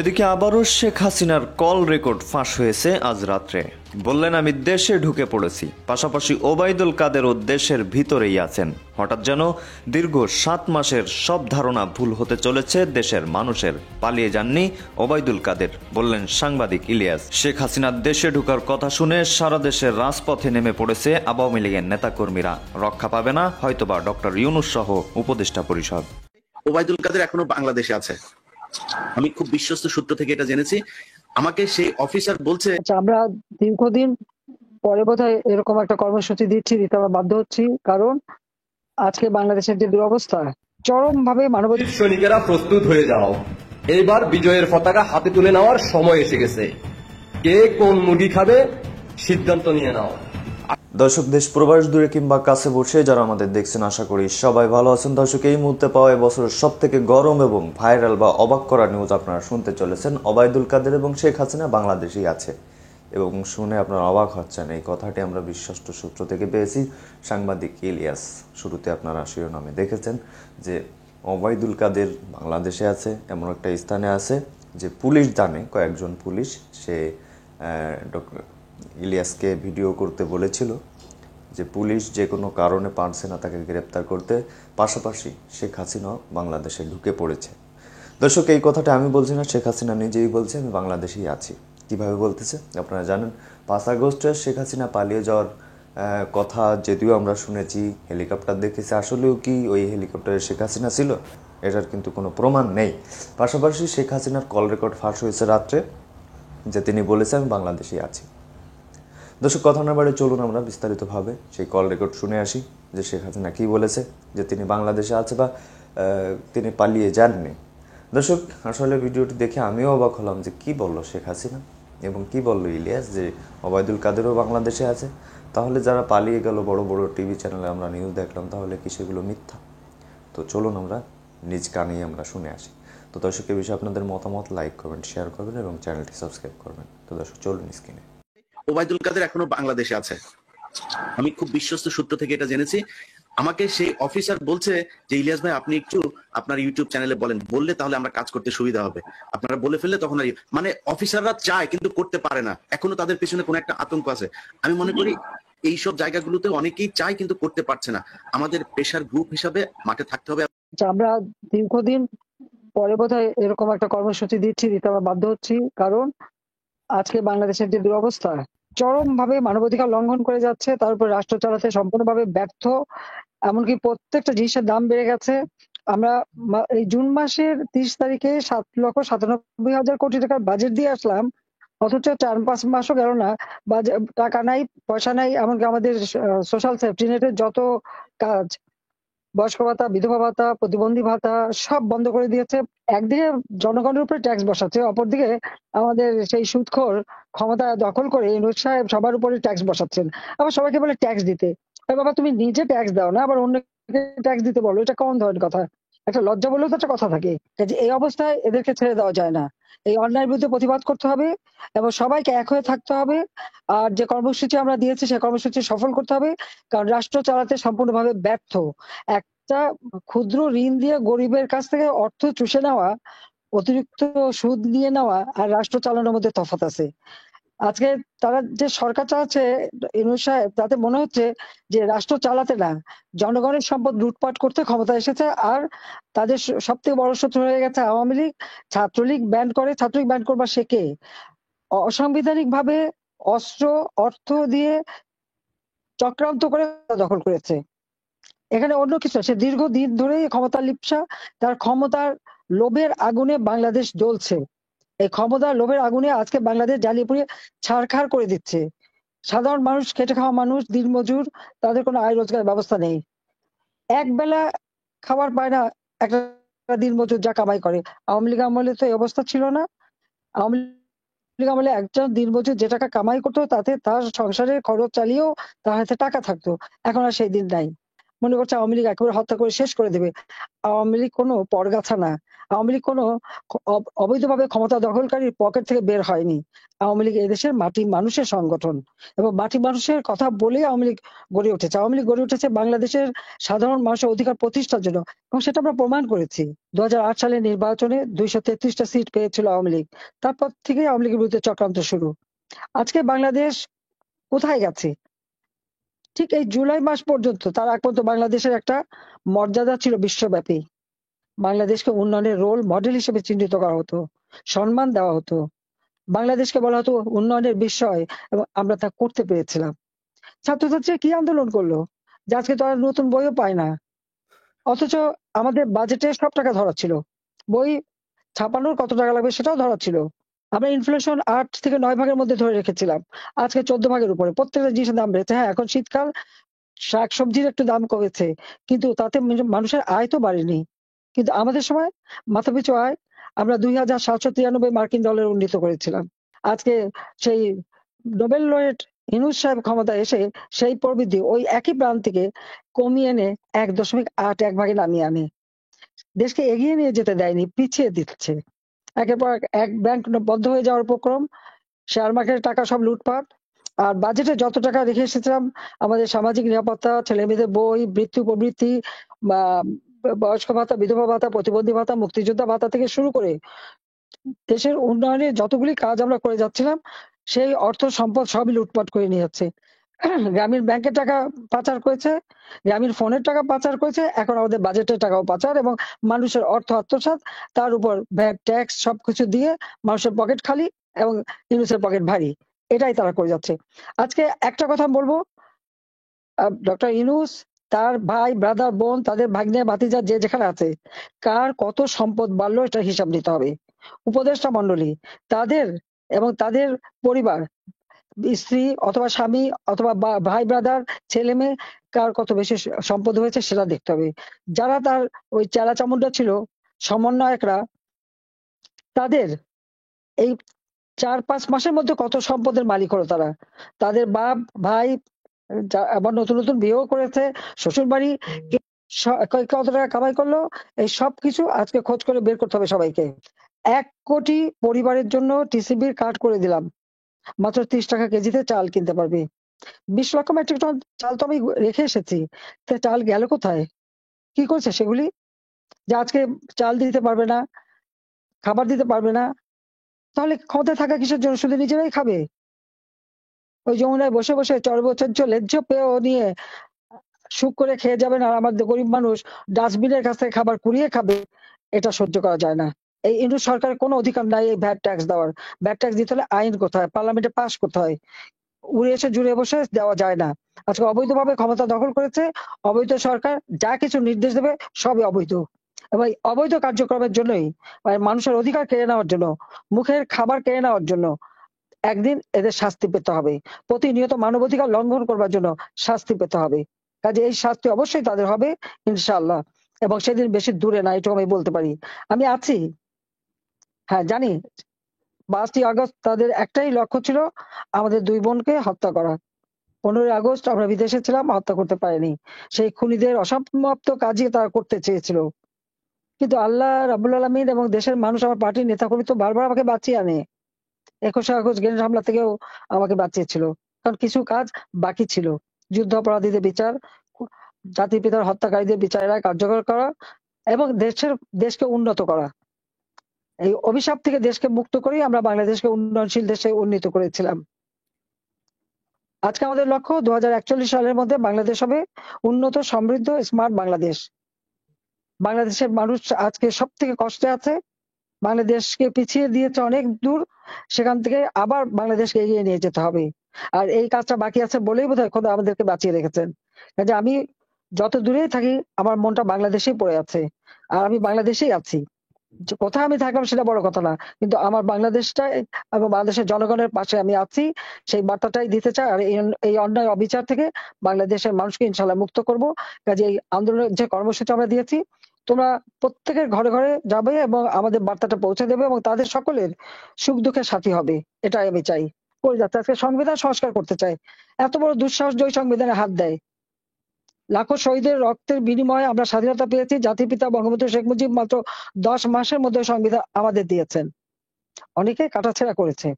এদিকে আবারও শেখ হাসিনার কল রেকর্ড ফাঁস হয়েছে আজ রাত্রে। বললেন, আমি দেশে ঢুকে পড়েছি, পাশাপাশি ওবায়দুল কাদেরও দেশের ভিতরেই আছেন। হঠাৎ যেন দীর্ঘ 7 মাসের সব ধারণা ভুল হতে চলেছে দেশের মানুষের। পালিয়ে যাননি ওবায়দুল কাদের, বললেন সাংবাদিক ইলিয়াস। শেখ হাসিনার দেশে ঢুকার কথা শুনে সারা দেশের রাজপথে নেমে পড়েছে আওয়ামী লীগের নেতাকর্মীরা। রক্ষা পাবে না হয়তোবা ডক্টর ইউনূস সহ উপদেষ্টা পরিষদ। ওবায়দুল কাদের এখনো বাংলাদেশে আছে, আমি খুব বিশ্বস্ত সূত্র থেকে এটা জেনেছি। আমাকে সেই অফিসার বলছে, আমরা দীর্ঘদিন পরে বোধহয় এরকম একটা কর্মসূচি দিতে আমরা বাধ্য হচ্ছি, কারণ আজকে বাংলাদেশের যে দুরবস্থা, চরম ভাবে মানবাধিকার। সৈনিকেরা প্রস্তুত হয়ে যাও, এবার বিজয়ের পতাকা হাতে তুলে নেওয়ার সময় এসে গেছে। কে কোন মুরগি খাবে সিদ্ধান্ত নিয়ে নাও। দর্শক, দেশ প্রবাস দূরে কিংবা কাছে বসে যারা আমাদের দেখছেন, আশা করি সবাই ভালো আছেন। দর্শক, এই মুহূর্তে পাওয়া এবছরের সব থেকে গরম এবং ভাইরাল বা অবাক করা নিউজ আপনারা শুনতে চলেছেন। ওবায়দুল কাদের এবং শেখ হাসিনা বাংলাদেশেই আছে, এবং শুনে আপনারা অবাক হচ্ছেন। এই কথাটি আমরা বিশ্বস্ত সূত্র থেকে পেয়েছি, সাংবাদিক ইলিয়াস। শুরুতে আপনারা শিরোনামে দেখেছেন যে ওবায়দুল কাদের বাংলাদেশে আছে, এমন একটা স্থানে আছে যে পুলিশ জানে। কয়েকজন পুলিশ সে ডক্টর ইলিয়াসকে ভিডিও করতে বলেছিল যে পুলিশ যে কোনো কারণে পারছে না তাকে গ্রেপ্তার করতে, পাশাপাশি শেখ হাসিনাও বাংলাদেশে ঢুকে পড়েছে। দর্শক, এই কথাটা আমি বলছি না, শেখ হাসিনা নিজেই বলছে আমি বাংলাদেশেই আছি। কিভাবে বলতেছে আপনারা জানেন। 5 আগস্টে শেখ হাসিনা পালিয়ে যাওয়ার কথা যদিও আমরা শুনেছি, হেলিকপ্টার দেখেছি, আসলেও কি ওই হেলিকপ্টারে শেখ হাসিনা ছিল এটার কিন্তু কোনো প্রমাণ নেই। পাশাপাশি শেখ হাসিনার কল রেকর্ড ফাঁস হয়েছে রাত্রে, যে তিনি বলেছে আমি বাংলাদেশেই আছি। দর্শক, কথা না বাড়ে চলুন আমরা বিস্তারিতভাবে সেই কল রেকর্ড শুনে আসি যে শেখ হাসিনা কী বলেছে, যে তিনি বাংলাদেশে আছে বা তিনি পালিয়ে যাননি। দর্শক, আসলে ভিডিওটি দেখে আমিও অবাক হলাম যে কি বলল শেখ হাসিনা এবং কি বলল ইলিয়াস, যে ওবায়দুল কাদেরও বাংলাদেশে আছে। তাহলে যারা পালিয়ে গেল, বড় বড় টিভি চ্যানেলে আমরা নিউজ দেখলাম, তাহলে কি সেগুলো মিথ্যা? তো চলুন আমরা নিজ কানেই আমরা শুনে আসি। তো দর্শক, এই বিষয়ে আপনাদের মতামত লাইক করবেন, শেয়ার করবেন এবং চ্যানেলটি সাবস্ক্রাইব করবেন। তো দর্শক, চলুন স্ক্রিনে। ওবায়দুল কাদের এখনো বাংলাদেশে আছে, আমি খুব বিশ্বস্ত সূত্র থেকে এটা জেনেছি। আমাকে সেই অফিসার বলছে যে ইলিয়াস ভাই, আপনি একটু আপনার ইউটিউব চ্যানেলে বলেন, বললে তাহলে আমরা কাজ করতে সুবিধা হবে। আপনারা বলে ফেললে তখন আর মানে অফিসাররা চায় কিন্তু করতে পারে না, এখনো তাদের পেছনে কোনো একটা আতঙ্ক আছে। আমি মনে করি এইসব জায়গাগুলোতে অনেকেই চায় কিন্তু করতে পারছে না। আমাদের প্রেশার গ্রুপ হিসাবে মাঠে থাকতে হবে। আমরা দীর্ঘদিন পরে বোধহয় এরকম একটা কর্মসূচি দিতে আমরা বাধ্য হচ্ছি, কারণ আজকে বাংলাদেশের যে দুরবস্থা, চরম ভাবে মানবাধিকার লঙ্ঘন করে যাচ্ছে, তার উপর রাষ্ট্র চালাতে সম্পূর্ণভাবে ব্যর্থ। এমনকি প্রত্যেকটা জিনিসের দাম বেড়ে গেছে। আমরা এই জুন মাসের 30 তারিখে 7,97,000 কোটি টাকার বাজেট দিয়ে আসলাম, অথচ 4-5 মাসও গেল না। টাকা নাই, পয়সা নাই, এমনকি আমাদের সোশ্যাল সেফটি নেটের যত কাজ, বয়স্ক ভাতা, বিধবা ভাতা, প্রতিবন্ধী ভাতা সব বন্ধ করে দিয়েছে। একদিকে জনগণের উপরে ট্যাক্স বসাচ্ছে, অপরদিকে আমাদের সেই সুদখোর ক্ষমতা দখল করে ইউনূস সাহেব সবার উপরে ট্যাক্স বসাচ্ছেন। আবার সবাইকে বলে ট্যাক্স দিতে। বাবা, তুমি নিজে ট্যাক্স দাও না, আবার অন্যকে ট্যাক্স দিতে বলো, এটা কোন ধরনের কথা? একটা লজ্জা বলেও তো একটা কথা থাকে। কাজে এই অবস্থায় এদেরকে ছেড়ে দেওয়া যায় না। এই অন্যায়ের বিরুদ্ধে প্রতিবাদ করতে হবে এবং সবাইকে এক হয়ে থাকতে হবে। আর যে কর্মসূচি আমরা দিয়েছি সেই কর্মসূচি সফল করতে হবে, কারণ রাষ্ট্র চালাতে সম্পূর্ণভাবে ব্যর্থ। একটা ক্ষুদ্র ঋণ দিয়ে গরিবের কাছ থেকে অর্থ চুষে নেওয়া, অতিরিক্ত সুদ নিয়ে নেওয়া আর রাষ্ট্র চালানোর মধ্যে তফাৎ আছে। আজকে তারা যে সরকার চালাচ্ছে ইউনূস সাহেব, তাতে মনে হচ্ছে যে রাষ্ট্র চালাতে না, জনগণের সম্পদ লুটপাট করতে ক্ষমতা এসেছে। আর তাদের সব থেকে বড় শত্রু হয়ে গেছে আওয়ামী লীগ। ছাত্রলীগ ব্যান করে, ছাত্রলীগ ব্যান করবার সে কে? অসাংবিধানিক ভাবে অস্ত্র অর্থ দিয়ে চক্রান্ত করে দখল করেছে। এখানে অন্য কিছু, সে দীর্ঘদিন ধরে ক্ষমতার লিপ্সা, তার ক্ষমতার লোভের আগুনে বাংলাদেশ জ্বলছে। এই ক্ষমতার লোভের আগুনে আজকে বাংলাদেশ জ্বালিয়ে পুড়িয়ে ছারখার করে দিচ্ছে। সাধারণ মানুষ, খেটে খাওয়া মানুষ, দিনমজুর, তাদের কোনো আয় রোজগার ব্যবস্থা নেই। এক বেলা খাবার পায় না একটা দিনমজুর যা কামাই করে। আওয়ামী লীগ আমলে তো এই অবস্থা ছিল না। আওয়ামী লীগ আমলে একজন দিনমজুর যে টাকা কামাই করতো, তাতে তার সংসারের খরচ চালিয়েও তার হাতে টাকা থাকতো। এখন আর সেই দিন নাই। মনে করছে আওয়ামী লীগ একেবারে হত্যা করে শেষ করে দেবে। আওয়ামী লীগ কোনো পরগাছা না। আওয়ামী লীগ কোনো অবৈধভাবে ক্ষমতা দখলকারীর পকেট থেকে বের হয়নি। আওয়ামী লীগ এদেশের মাটি মানুষের সংগঠন, এবং মাটি মানুষের কথা বলেই আওয়ামী লীগ গড়ে উঠেছে। আওয়ামী লীগ গড়ে উঠেছে বাংলাদেশের সাধারণ মানুষের অধিকার প্রতিষ্ঠার জন্য, এবং সেটা আমরা প্রমাণ করেছি। 2008 সালের নির্বাচনে 233টা সিট পেয়েছিল আওয়ামী লীগ। তারপর থেকে আওয়ামী লীগের বিরুদ্ধে চক্রান্ত শুরু। আজকে বাংলাদেশ কোথায় গেছে? ঠিক এই জুলাই মাস পর্যন্ত, তার আগ পর্যন্ত বাংলাদেশের একটা মর্যাদা ছিল বিশ্বব্যাপী। বাংলাদেশকে উন্নয়নের রোল মডেল হিসেবে চিহ্নিত করা হতো, সম্মান দেওয়া হতো, বাংলাদেশকে বলা হতো উন্নয়নের বিষয়, এবং আমরা তা করতে পেরেছিলাম। ছাত্রছাত্রীরা কি আন্দোলন করলো যে আজকে তারা নতুন বইও পায় না, অথচ আমাদের বাজেটে সব টাকা ধরা ছিল। বই ছাপানোর কত টাকা লাগবে সেটাও ধরা ছিল। আমরা ইনফ্লেশন 8 থেকে 9 ভাগের মধ্যে ধরে রেখেছিলাম, আজকে 14 ভাগের উপরে। প্রত্যেকটা জিনিসের দাম বেড়েছে। হ্যাঁ, এখন শীতকাল, শাকসবজির একটু দাম কমেছে, কিন্তু তাতে মানুষের আয় তো বাড়েনি। কিন্তু আমাদের সময় মাথাপিছু আয় আমরা 2793 মার্কিন ডলার উন্নীত করেছিলাম। আজকে সেই নোবেল লরেট ইউনূস সাহেব ক্ষমতায় এসে সেই প্রবৃদ্ধি ওই একই প্রান্তিকে কমিয়ে এনে 1.8 ভাগে নামিয়ে আনে। দেশকে এগিয়ে নিয়ে যেতে দেয়নি, পিছিয়ে দিচ্ছে। একের পর এক ব্যাংক বন্ধ হয়ে যাওয়ার উপক্রম, শেয়ার মার্কেটের টাকা সব লুটপাট। আর বাজেটে যত টাকা রেখে এসেছিলাম আমাদের সামাজিক নিরাপত্তা, ছেলে মেয়েদের বই, বৃত্তি উপবৃত্তি, বা বয়স্ক ভাতা, বিধবা ভাতা, প্রতিবন্ধী ভাতা, মুক্তিযোদ্ধা ভাতা থেকে শুরু করে দেশের উন্নয়নে যতগুলি কাজ আমরা করে যাচ্ছিলাম, সেই অর্থ সম্পদ সবই লুটপাট করে নিয়ে যাচ্ছে। গ্রামীণ ব্যাংকের টাকা পাচার করেছে, গ্রামীণ ফোনের টাকা পাচার করেছে, এখন আমাদের বাজেটের টাকাও পাচার, এবং মানুষের অর্থ আত্মসাৎ, তার উপর ভ্যাট ট্যাক্স সবকিছু দিয়ে মানুষের পকেট খালি এবং ইউনুসের পকেট ভারী। এটাই তারা করে যাচ্ছে। আজকে একটা কথা বলবো, ডক্টর ইউনুস, তার ভাই, ব্রাদার, বোন, তাদের ভাগ্নে, ভাতিজা যে যেখানে আছে, কার কত সম্পদ বাড়লো এটা হিসাব নিতে হবে। উপদেষ্টা মন্ডলী, তাদের এবং তাদের পরিবার, স্ত্রী অথবা স্বামী অথবা ভাই, ব্রাদার, ছেলে মেয়ে, কার কত বেশি সম্পদ হয়েছে সেটা দেখতে হবে। যারা তার ওই চেলা চামুন্ডা ছিল, সমন্বয়করা, তাদের এই 4-5 মাসের মধ্যে কত সম্পদের মালিক হলো তারা। তাদের বাপ, ভাই, আবার নতুন নতুন বিয়েও করেছে, শ্বশুর বাড়ি কত টাকা কামাই করলো, এই সব কিছু আজকে খোঁজ করে বের করতে হবে সবাইকে। 1 কোটি পরিবারের জন্য টিসিবির কার্ড করে দিলাম, মাত্র 30 টাকা কেজিতে চাল কিনতে পারবে। 20 লক্ষ মেট্রিক টন চাল তো আমি রেখে এসেছি, তা চাল গেল কোথায়? কি করছে সেগুলি? যে আজকে চাল দিতে পারবে না, খাবার দিতে পারবে না, তাহলে ক্ষমতায় থাকা কিসের জন্য? শুধু নিজেরাই খাবে। ওই যমুনায় বসে বসে চর্বচর্য লেজ্জ পেয়েও নিয়ে সুখ করে খেয়ে যাবেন, আর আমাদের গরিব মানুষ ডাস্টবিনের কাছ থেকে খাবার কুড়িয়ে খাবে। এটা সহ্য করা যায় না। এই ইউনূস সরকারের কোনো অধিকার নাই এই ভ্যাট ট্যাক্স দেওয়ার। ভ্যাট ট্যাক্স দিতে হলে আইন কোথায়, পার্লামেন্টে পাস করতে হয়, উড়ে এসে জুড়ে বসে দেওয়া যায় না। আজকে অবৈধভাবে ক্ষমতা দখল করেছে অবৈধ সরকার, যা কিছু নির্দেশ দেবে সবই অবৈধ, এবং এই অবৈধ কার্যক্রমের জন্যই, মানে মানুষের অধিকার কেড়ে নেওয়ার জন্য, মুখের খাবার কেড়ে নেওয়ার জন্য একদিন এদের শাস্তি পেতে হবে। প্রতিনিয়ত মানবাধিকার লঙ্ঘন করবার জন্য শাস্তি পেতে হবে। কাজে এই শাস্তি অবশ্যই তাদের হবে ইনশাআল্লাহ, এবং সেদিন বেশি দূরে না, এটুকু আমি বলতে পারি। আমি আছি, হ্যাঁ জানি। 5ই আগস্ট তাদের একটাই লক্ষ্য ছিল, আমাদের 2 বোনকে হত্যা করা। 15ই আগস্ট আমরা বিদেশে ছিলাম, হত্যা করতে পারেনি। সেই খুনিদের অসমাপ্ত কাজই তারা করতে চেয়েছিল, কিন্তু আল্লাহ রাব্বুল আলামিন এবং দেশের মানুষ, আমার পার্টির নেতাকর্মী তো বারবার আমাকে বাঁচিয়ে আনে। 21 আগস্ট গ্রেনেড হামলা থেকেও আমাকে বাঁচিয়েছিল, কারণ কিছু কাজ বাকি ছিল। যুদ্ধ অপরাধীদের বিচার, জাতির পিতার হত্যাকারীদের বিচারের রায় কার্যকর করা, এবং দেশকে উন্নত করা। এই অভিশাপ থেকে দেশকে মুক্ত করেই আমরা বাংলাদেশকে উন্নয়নশীল দেশে উন্নীত করেছিলাম। আজকে আমাদের লক্ষ্য 2041 সালের মধ্যে বাংলাদেশ হবে উন্নত, সমৃদ্ধ, স্মার্ট বাংলাদেশ। বাংলাদেশের মানুষ আজকে সব থেকে কষ্টে আছে, বাংলাদেশকে পিছিয়ে দিয়েছে অনেক দূর, সেখান থেকে আবার বাংলাদেশকে এগিয়ে নিয়ে যেতে হবে। আর এই কাজটা বাকি আছে বলেই বোধহয় খোদা আমাদেরকে বাঁচিয়ে রেখেছেন। কাজে আমি যত দূরেই থাকি, আমার মনটা বাংলাদেশেই পড়ে আছে, আর আমি বাংলাদেশেই আছি। কোথায় আমি থাকলাম সেটা বড় কথা না, কিন্তু আমার বাংলাদেশটা এবং বাংলাদেশের জনগণের পাশে আমি আছি, সেই বার্তাটাই দিতে চাই। আর এই অন্যায় অবিচার থেকে বাংলাদেশের মানুষকে ইনশাল্লাহ মুক্ত করব। কাজে এই আন্দোলনের যে কর্মসূচি আমরা দিয়েছি, তোমরা প্রত্যেকের ঘরে ঘরে যাবে এবং আমাদের বার্তাটা পৌঁছে দেবে, এবং তাদের সকলের সুখ দুঃখের সাথী হবে, এটাই আমি চাই। করে যাচ্ছে আজকে সংবিধান সংস্কার করতে চাই, এত বড় দুঃসাহস যে ওই সংবিধানে হাত দেয়। লাখো শহীদের রক্তের বিনিময়ে আমরা স্বাধীনতা পেয়েছি। জাতির পিতা বঙ্গবন্ধু শেখ মুজিব মাত্র 10 মাসের মধ্যে সংবিধান আমাদের দিয়েছেন। অনেকে কাটাছেঁড়া করেছে,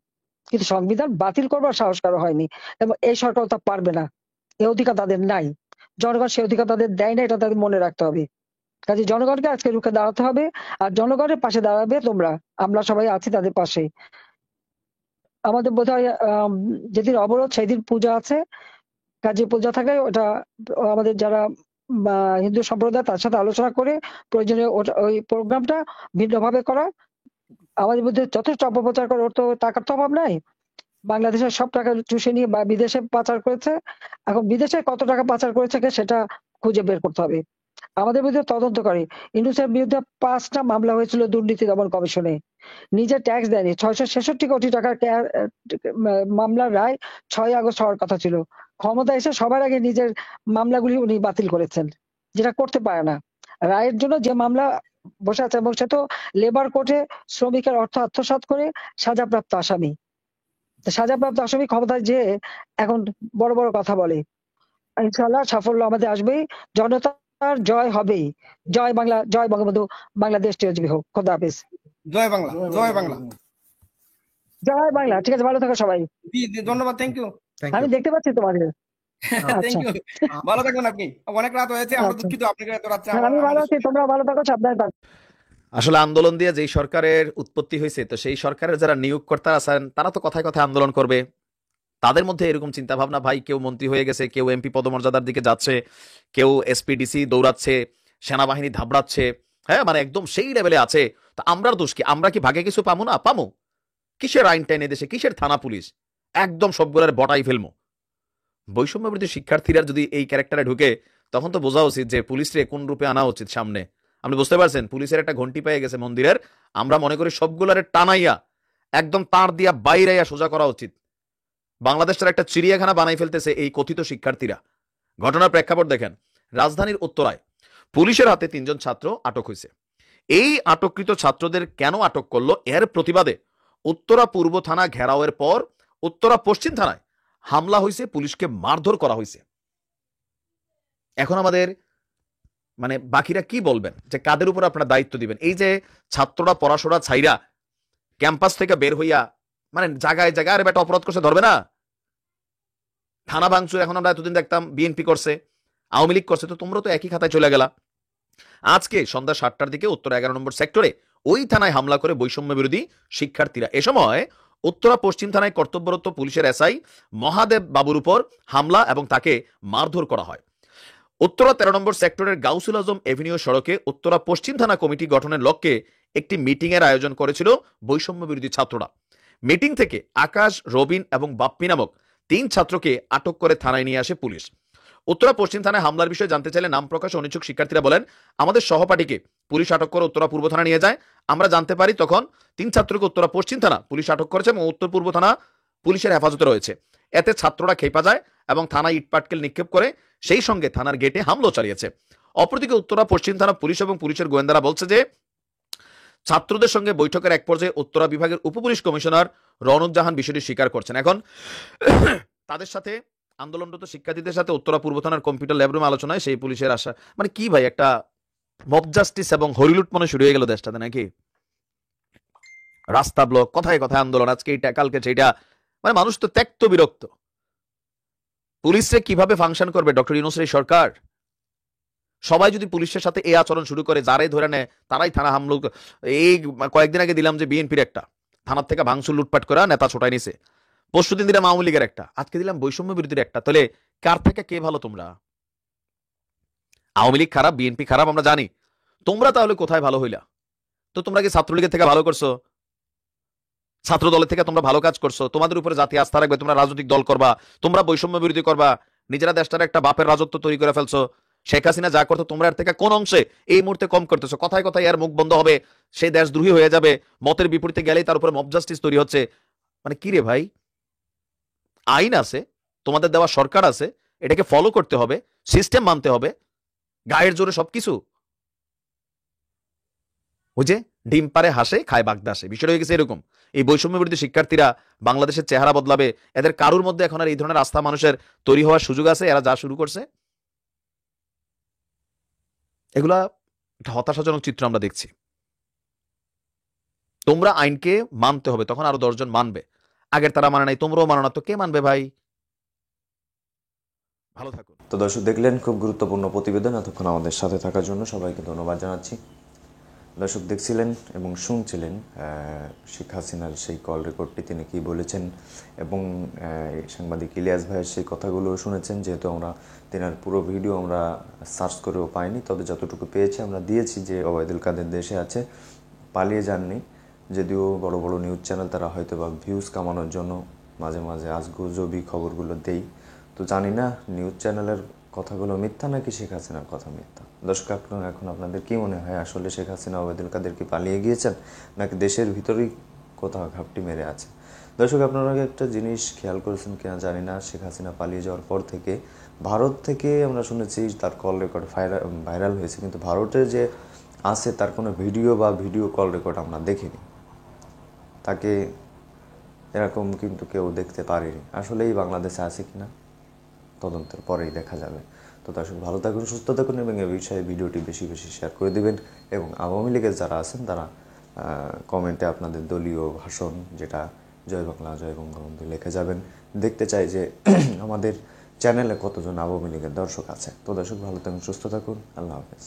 কিন্তু সংবিধান বাতিল করবার সাহস কারো হয়নি, এবং এই সরকার তা পারবে না। এই অধিকার তাদের নাই। জনগণ সে অধিকার তাদের দেয় না, এটা তাদের মনে রাখতে হবে। কাজে জনগণকে আজকে রুখে দাঁড়াতে হবে, আর জনগণের পাশে দাঁড়াবে তোমরা। আমরা সবাই আছি তাদের পাশে। আমাদের বোধহয় যেদিন অবরোধ সেদিন পূজা আছে, কাজে পূজা থাকে ওটা আমাদের যারা হিন্দু সম্প্রদায় তার সাথে আলোচনা করে প্রয়োজনীয় ওই প্রোগ্রামটা ভিন্নভাবে করা। আমাদের মধ্যে যথেষ্ট অপপ্রচার করে, ওর তো টাকার তো অভাব নাই। বাংলাদেশের সব টাকা চুষে নিয়ে বিদেশে পাচার করেছে। এখন বিদেশে কত টাকা পাচার করেছে সেটা খুঁজে বের করতে হবে। আমাদের বিরুদ্ধে তদন্ত করে। ইউনূসের বিরুদ্ধে 5টা মামলা হয়েছিল দুর্নীতি দমন কমিশনে। নিজে ট্যাক্স দেয়নি। 666 কোটি টাকার মামলার রায় 6 আগস্ট হওয়ার কথা ছিল। ক্ষমতা এসে সবার আগে নিজের মামলাগুলি উনি বাতিল করেছেন, যেটা করতে পারে না। রায়ের জন্য যে মামলা বসে আছে, এবং সে তো লেবার কোর্টে শ্রমিকের অর্থ আত্মসাৎ করে সাজাপ্রাপ্ত আসামি। সাজাপ্রাপ্ত আসামি ক্ষমতায় যে এখন বড় বড় কথা বলে। ইনশাআল্লাহ সাফল্য আমাদের আসবেই, জনতার জয় হবেই। জয় বাংলা, জয় বঙ্গবন্ধু, বাংলাদেশ চিরজীবী হোক। খোদা হাফেজ। জয় বাংলা, জয় বাংলা। জয় বাংলা। ঠিক আছে, ভালো থাকো সবাই। জি জি, ধন্যবাদ, থ্যাংক ইউ। আমি দেখতে পাচ্ছি তোমাদের। থ্যাংক আচ্ছা, ইউ, ভালো থাকবেন আপনি। অনেক রাত হয়েছে, আমরা আচ্ছা। দুঃখিত আপনাকে এত রাত্রে হ্যাঁ, আমি ভালো আছি, তোমরা ভালো থাকো, সাবধানে থাকো। আসলে আন্দোলন দিয়ে যেই সরকারের উৎপত্তি হয়েছে, তো সেই সরকারের যারা নিয়োগকর্তা আছেন তারা তো কথায় কথায় আন্দোলন করবে। তাদের মধ্যে এরকম চিন্তা ভাবনা, ভাই কেউ মন্ত্রী হয়ে গেছে, কেউ এমপি পদমর্যাদার দিকে যাচ্ছে, কেউ এসপিডিসি দৌড়াচ্ছে, সেনাবাহিনী ধাবড়াচ্ছে, হ্যাঁ মানে একদম সেই লেভেলে আছে। তো আমরার দোষ কি? আমরা কি ভাগে কিছু পামো না? পামো। কিসের আইন টাইন দেশে, কিসের থানা পুলিশ? একদম সবগুলার বটাই ফেলমো। বৈষম্যবৃদ্ধি শিক্ষার্থীরা যদি এই ক্যারেক্টারে ঢুকে, তখন তো বোঝা উচিত যে পুলিশরে কোন রূপে আনা উচিত সামনে। আপনি বুঝতে পারছেন, পুলিশের একটা ঘন্টি পেয়ে গেছে মন্দিরের। আমরা মনে করি সবগুলারে টানাইয়া একদম তার দিয়া বাইরাইয়া সোজা করা উচিত। বাংলাদেশের একটা চিড়িয়াখানা বানাই ফেলতেছে এই কথিত শিক্ষার্থীরা। ঘটনার প্রেক্ষাপট দেখেন, রাজধানীর উত্তরায় পুলিশের হাতে 3 জন ছাত্র আটক হয়েছে। এই আটককৃত ছাত্রদের কেন আটক করলো? এর প্রতিবাদে উত্তরা পূর্ব থানা ঘেরাওয়ের পর উত্তরা পশ্চিম থানায় হামলা হয়েছে, পুলিশকে মারধর করা হয়েছে। এখন আমাদের মানে বাকিরা কি বলবেন, যে কাদের উপর আপনারা দায়িত্ব দিবেন? এই যে ছাত্ররা পড়াশোনা ছাইরা ক্যাম্পাস থেকে বের হইয়া মানে জায়গায় জায়গায় আরে বেটা অপরাধ করছে, ধরবে না? থানা ভাঙচুর এখন আমরা এতদিন দেখতাম বিএনপি করছে, আওয়ামী লীগ করছে, তো তোমরা তো একই খাতায় চলে গেলা। আজকে সন্ধ্যা 7টার দিকে উত্তরা 11 নম্বর সেক্টরে ওই থানায় হামলা করে বৈষম্য বিরোধী শিক্ষার্থীরা। এ সময় উত্তরা পশ্চিম থানায় কর্তব্যরত পুলিশের এসআই মহাদেব বাবুর উপর হামলা এবং তাকে মারধর করা হয়। উত্তরা 13 নম্বর সেক্টরের গাউসুল আজম এভিনিউ সড়কে উত্তরা পশ্চিম থানা কমিটি গঠনের লক্ষ্যে একটি মিটিং এর আয়োজন করেছিল বৈষম্য বিরোধী ছাত্ররা। মিটিং থেকে আকাশ, রবিন এবং বাপ্পি নামক 3 ছাত্রকে আটক করে থানায় নিয়ে আসে পুলিশ। উত্তরা পশ্চিম থানায় হামলার বিষয়ে জানতে চাইলে নাম প্রকাশে অনিচ্ছুক শিক্ষার্থীরা বলেন, আমাদের সহপাঠীকে পুলিশ আটক করে উত্তরা পূর্ব থানা নিয়ে যায়। আমরা জানতে পারি তখন 3 ছাত্রকে উত্তরা পশ্চিম থানা পুলিশ আটক করেছে এবং উত্তর পূর্ব থানা পুলিশের হেফাজতে রয়েছে। এতে ছাত্ররা খেপা যায় এবং থানায় ইটপাটকেল নিক্ষেপ করে, সেই সঙ্গে থানার গেটে হামলা চালিয়েছে। অপরদিকে উত্তরা পশ্চিম থানা পুলিশ এবং পুলিশের গোয়েন্দারা বলছে যে ছাত্রদের সঙ্গে বৈঠকের এক পর্যায়ে উত্তরা বিভাগের উপপুলিশ কমিশনার রনক জাহান বিষয়টি স্বীকার করছেন। এখন তাদের সাথে আন্দোলনরত শিক্ষার্থীদের সাথে উত্তরা পূর্ব থানার কম্পিউটার ল্যাবরুমে আলোচনায় সেই পুলিশের আশা, মানে কি ভাই, একটা মব জাস্টিস এবং হরিলুট মনে শুরু হয়ে গেল দেশটাতে নাকি? রাস্তা ব্লক, কথায় কথায় আন্দোলন, আজকে এটা কালকে সেটা, মানে মানুষ তো ত্যক্ত বিরক্ত। পুলিশে কিভাবে ফাংশন করবে ডক্টর ইউনূসের এই সরকার? সবাই যদি পুলিশের সাথে এই আচরণ শুরু করে, যারাই ধরে নেয় তারাই থানা হামলা। এই কয়েকদিন আগে দিলাম যে বিএনপির একটা থানার থেকে ভাঙচুর লুটপাট করা নেতা ছোটাই নিছে, পরশুদিন দিলাম আওয়ামী লীগের একটা, আজকে দিলাম বৈষম্য বিরোধীর একটা। তাহলে কার থেকে কে ভালো? তোমরা? আওয়ামী লীগ খারাপ, বিএনপি খারাপ আমরা জানি, তোমরা তাহলে কোথায় ভালো হইলা? তো তোমরা কি ছাত্রলীগের থেকে ভালো করছো? ছাত্র দলের থেকে তোমরা ভালো কাজ করছো? তোমাদের উপরে জাতি আস্থা রাখবে, তোমরা রাজনৈতিক দল করবা, তোমরা বৈষম্য বিরোধী করবা, নিজেরা দেশটার একটা বাপের রাজত্ব তৈরি করে ফেলছো। শেখ হাসিনা যা করতো তোমরা এর থেকে কোন অংশে এই মুহূর্তে কম করতেছো? কথায় কথায় এর মুখ বন্ধ হবে, সেই দেশদ্রোহী হয়ে যাবে, মতের বিপরীতে গেলেই তার উপরে মব জাস্টিস তৈরি হচ্ছে। মানে কি রে ভাই? আইন আছে, তোমাদের দেওয়া সরকার আছে, এটাকে ফলো করতে হবে, সিস্টেম মানতে হবে, গায়ের জোরে সবকিছু। ওই যে ডিম পারে হাসে, খায় বাগদাসে, বিষয়টা হয়ে গেছে এরকম। এই বৈষম্য বিরোধী শিক্ষার্থীরা বাংলাদেশের চেহারা বদলাবে, এদের কারুর মধ্যে এখন আর এই ধরনের আস্থা মানুষের তৈরি হওয়ার সুযোগ আছে? এরা যা শুরু করছে, এগুলা একটা হতাশাজনক চিত্র আমরা দেখছি। তোমরা আইনকে মানতে হবে, তখন আরো 10 জন মানবে। আগের তারা মানে নাই, তোমরাও মানো না, তো কে মানবে ভাই? ভালো থাকুন। তো দর্শক দেখলেন খুব গুরুত্বপূর্ণ প্রতিবেদন। এতক্ষণ আমাদের সাথে থাকার জন্য সবাইকে ধন্যবাদ জানাচ্ছি। দর্শক দেখছিলেন এবং শুনছিলেন শেখ হাসিনার সেই কল রেকর্ডটি, তিনি কি বলেছেন, এবং সাংবাদিক ইলিয়াস ভাইয়ের সেই কথাগুলো শুনেছেন। যেহেতু আমরা তেনার পুরো ভিডিও আমরা সার্চ করেও পাইনি, তবে যতটুকু পেয়েছি আমরা দিয়েছি যে ওবায়দুল কাদের দেশে আছে, পালিয়ে যাননি। যদিও বড় বড় নিউজ চ্যানেল তারা হয়তো বা ভিউজ কামানোর জন্য মাঝে মাঝে আজগুজবি খবরগুলো দেই, তো জানি না নিউজ চ্যানেলের কথাগুলো মিথ্যা নাকি শেখ হাসিনার কথা মিথ্যা। দর্শক এখন আপনাদের কি মনে হয়, আসলে শেখ হাসিনা ওবায়দুল কাদের কি পালিয়ে গিয়েছেন নাকি দেশের ভিতরেই কোথাও ঘাপটি মেরে আছে? দর্শক আপনারা একটা জিনিস খেয়াল করেছেন কিনা জানি না, শেখ হাসিনা পালিয়ে যাওয়ার পর থেকে ভারত থেকে আমরা শুনেছি তার কল রেকর্ড ভাইরাল হয়েছে, কিন্তু ভারতে যে আছে তার কোনো ভিডিও বা ভিডিও কল রেকর্ড আমরা দেখিনি। তাকে এরকম কিন্তু কেউ দেখতে পারেনি। আসলেই বাংলাদেশে আছে কিনা তদন্তের পরেই দেখা যাবে। তো দর্শক ভালো থাকুন, সুস্থ থাকুন এবং এই বিষয়ে ভিডিওটি বেশি বেশি শেয়ার করে দেবেন। এবং আওয়ামী লীগের যারা আছেন তারা কমেন্টে আপনাদের দলীয় ভাষণ, যেটা জয় বাংলা জয় বঙ্গবন্ধু, লিখে যাবেন। দেখতে চাই যে আমাদের চ্যানেলে কতজন আওয়ামী লীগের দর্শক আছে। তো দর্শক ভালো থাকুন, সুস্থ থাকুন, আল্লাহ হাফেজ।